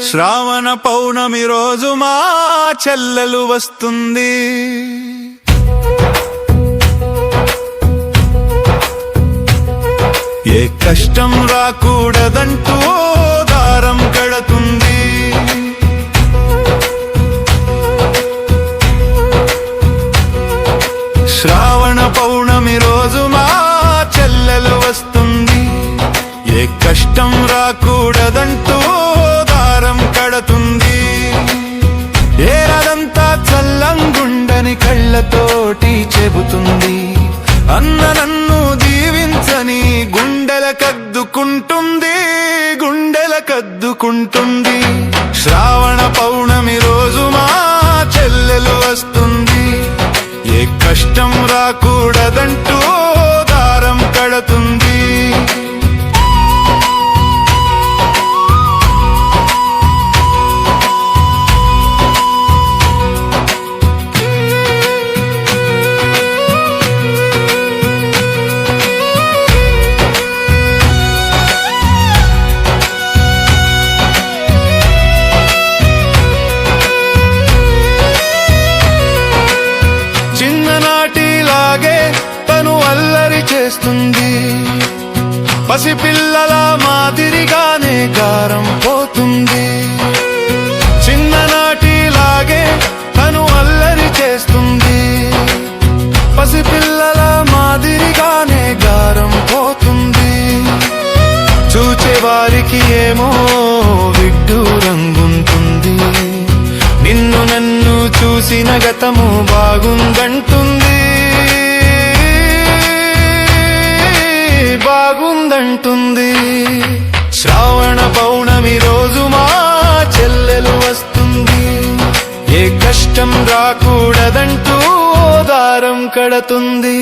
శ్రావణ పౌర్ణమి రోజు మా చెల్లెలు వస్తుంది. ఏ కష్టం రాకూడదంటూ దారం కడుతుంది. శ్రావణ పౌర్ణమి రోజు మా చెల్లెలు వస్తుంది. ఏ కష్టం రాకూడదంటూ దారం కడుతుంది. ఏరదంతా చల్లంగుండని కళ్ళతోటి చెబుతుంది. అన్న నన్ను దీవించని గుండెలకద్దుకుంటుంది. శ్రావణ పౌర్ణమి రోజు మా చెల్లెలు వస్తుంది. ఏ కష్టం రాకూడదంటూ దారం కడుతుంది. తను అల్లరి చేస్తుంది. పసిపిల్లల మాదిరిగానే గారం పోతుంది. చిన్ననాటిలాగే తను అల్లరి చేస్తుంది. పసిపిల్లల మాదిరిగానే గారం పోతుంది. చూచేవారికి ఏమో విడ్డూరంగుంటుంది. నిన్ను నన్ను చూసిన గతము బాగుందంటుంది. శ్రావణ పౌర్ణమి రోజు మా చెల్లెలు వస్తుంది. ఏ కష్టం రాకూడదంటూ దారం కడుతుంది.